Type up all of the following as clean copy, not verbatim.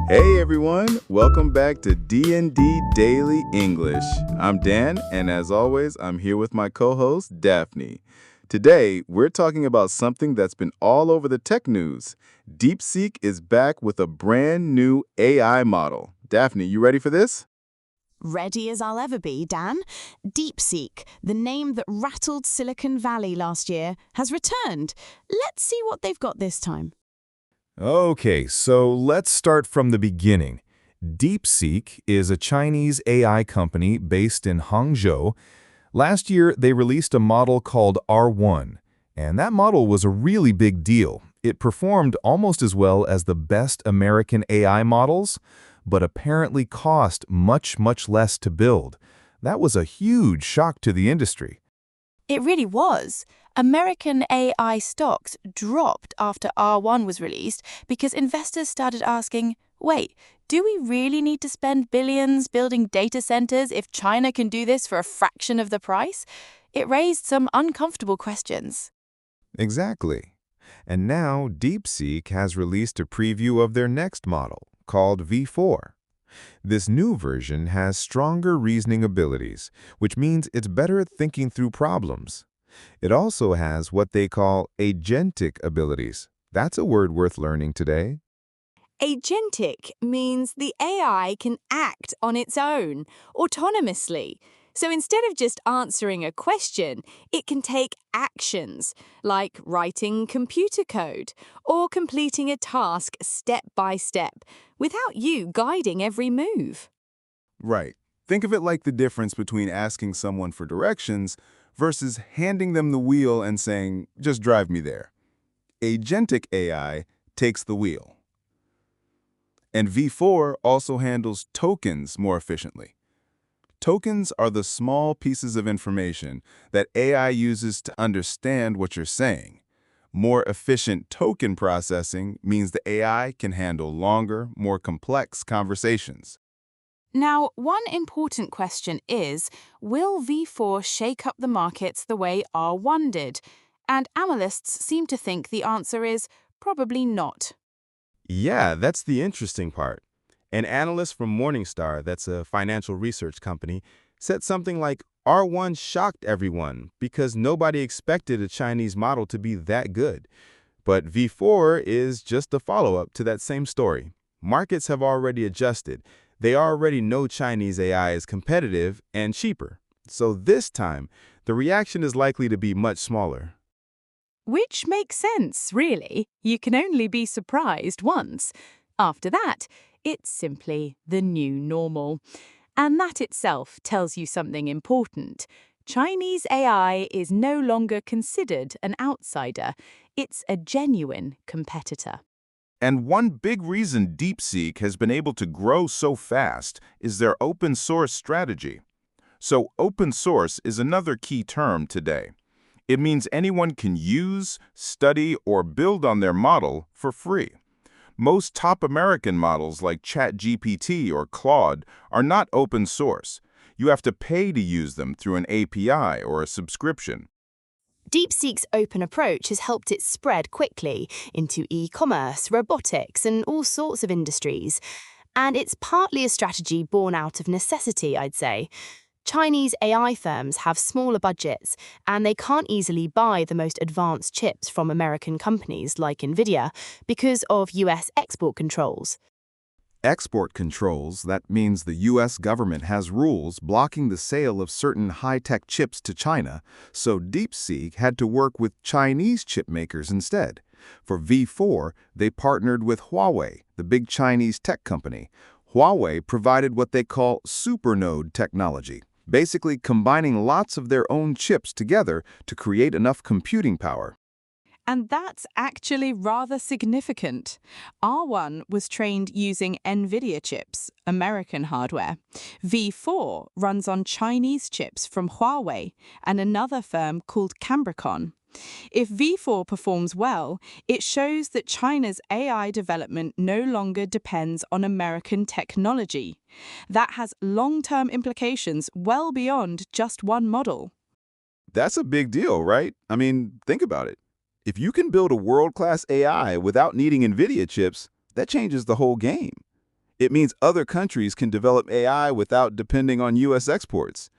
Hey everyone, welcome back to D&D Daily English. I'm Dan, and as always, I'm here with my co-host, Daphne. Today, we're talking about something that's been all over the tech news. DeepSeek is back with a brand new AI model. Daphne, you ready for this? Ready as I'll ever be, Dan. DeepSeek, the name that rattled Silicon Valley last year, has returned. Let's see what they've got this time. Okay, so let's start from the beginning. DeepSeek is a Chinese AI company based in Hangzhou. Last year, they released a model called R1, and that model was a really big deal. It performed almost as well as the best American AI models, but apparently cost much less to build. That was a huge shock to the industry. It really was. American AI stocks dropped after R1 was released because investors started asking, wait, do we really need to spend billions building data centers if China can do this for a fraction of the price? It raised some uncomfortable questions. Exactly. And now DeepSeek has released a preview of their next model, called V4. This new version has stronger reasoning abilities, which means it's better at thinking through problems. It also has what they call agentic abilities. That's a word worth learning today. Agentic means the AI can act on its own, autonomously. So instead of just answering a question, it can take actions, like writing computer code or completing a task step by step, without you guiding every move. Right. Think of it like the difference between asking someone for directions versus handing them the wheel and saying, just drive me there. Agentic AI takes the wheel. And V4 also handles tokens more efficiently. Tokens are the small pieces of information that AI uses to understand what you're saying. More efficient token processing means the AI can handle longer, more complex conversations. Now, one important question is, will V4 shake up the markets the way R1 did? And analysts seem to think the answer is probably not. Yeah, that's the interesting part. An analyst from Morningstar, that's a financial research company, said something like R1 shocked everyone because nobody expected a Chinese model to be that good. But V4 is just a follow-up to that same story. Markets have already adjusted. They already know Chinese AI is competitive and cheaper. So this time, the reaction is likely to be much smaller. Which makes sense, really. You can only be surprised once. After that, it's simply the new normal. And that itself tells you something important. Chinese AI is no longer considered an outsider. It's a genuine competitor. And one big reason DeepSeek has been able to grow so fast is their open source strategy. So open source is another key term today. It means anyone can use, study, or build on their model for free. Most top American models like ChatGPT or Claude are not open source. You have to pay to use them through an API or a subscription. DeepSeek's open approach has helped it spread quickly into e-commerce, robotics, and all sorts of industries. And it's partly a strategy born out of necessity, I'd say. Chinese AI firms have smaller budgets, and they can't easily buy the most advanced chips from American companies like Nvidia because of US export controls. Export controls, that means the U.S. government has rules blocking the sale of certain high-tech chips to China, so DeepSeek had to work with Chinese chip makers instead. For V4, they partnered with Huawei, the big Chinese tech company. Huawei provided what they call supernode technology, basically combining lots of their own chips together to create enough computing power. And that's actually rather significant. R1 was trained using Nvidia chips, American hardware. V4 runs on Chinese chips from Huawei and another firm called Cambricon. If V4 performs well, it shows that China's AI development no longer depends on American technology. That has long-term implications well beyond just one model. That's a big deal, right? I mean, think about it. If you can build a world-class AI without needing Nvidia chips, that changes the whole game. It means other countries can develop AI without depending on U.S. exports.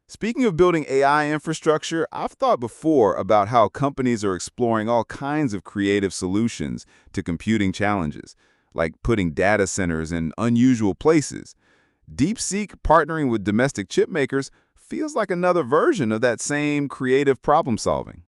Speaking of building AI infrastructure, I've thought before about how companies are exploring all kinds of creative solutions to computing challenges, like putting data centers in unusual places. DeepSeek partnering with domestic chip makers feels like another version of that same creative problem solving.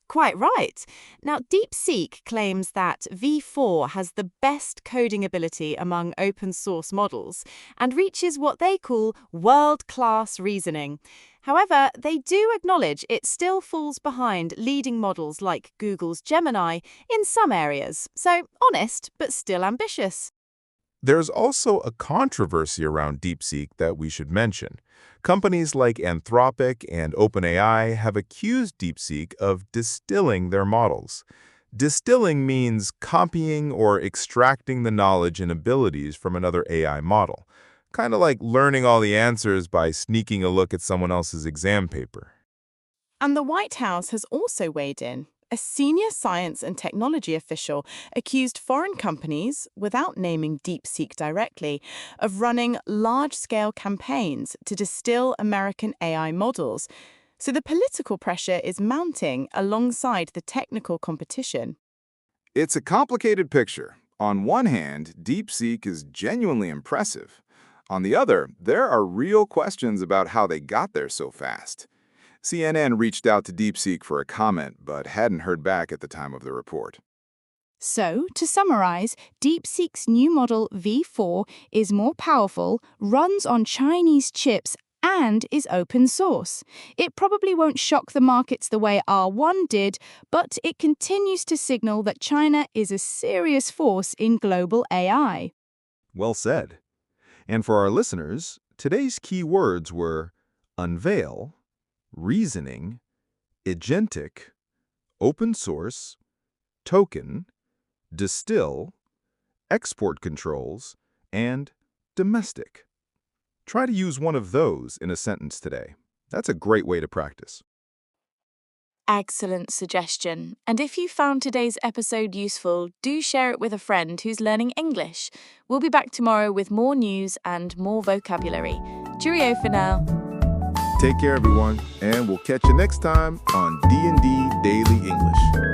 Quite right. Now, DeepSeek claims that V4 has the best coding ability among open source models and reaches what they call world-class reasoning. However, they do acknowledge it still falls behind leading models like Google's Gemini in some areas. So, honest, but still ambitious. There's also a controversy around DeepSeek that we should mention. Companies like Anthropic and OpenAI have accused DeepSeek of distilling their models. Distilling means copying or extracting the knowledge and abilities from another AI model, kind of like learning all the answers by sneaking a look at someone else's exam paper. And the White House has also weighed in. A senior science and technology official accused foreign companies, without naming DeepSeek directly, of running large-scale campaigns to distill American AI models. So the political pressure is mounting alongside the technical competition. It's a complicated picture. On one hand, DeepSeek is genuinely impressive. On the other, there are real questions about how they got there so fast. CNN reached out to DeepSeek for a comment, but hadn't heard back at the time of the report. So, to summarize, DeepSeek's new model V4 is more powerful, runs on Chinese chips, and is open source. It probably won't shock the markets the way R1 did, but it continues to signal that China is a serious force in global AI. Well said. And for our listeners, today's key words were unveil, reasoning, agentic, open source, token, distill, export controls, and domestic. Try to use one of those in a sentence today. That's a great way to practice. Excellent suggestion. And if you found today's episode useful, do share it with a friend who's learning English. We'll be back tomorrow with more news and more vocabulary. Cheerio for now. Take care, everyone, and we'll catch you next time on D&D Daily English.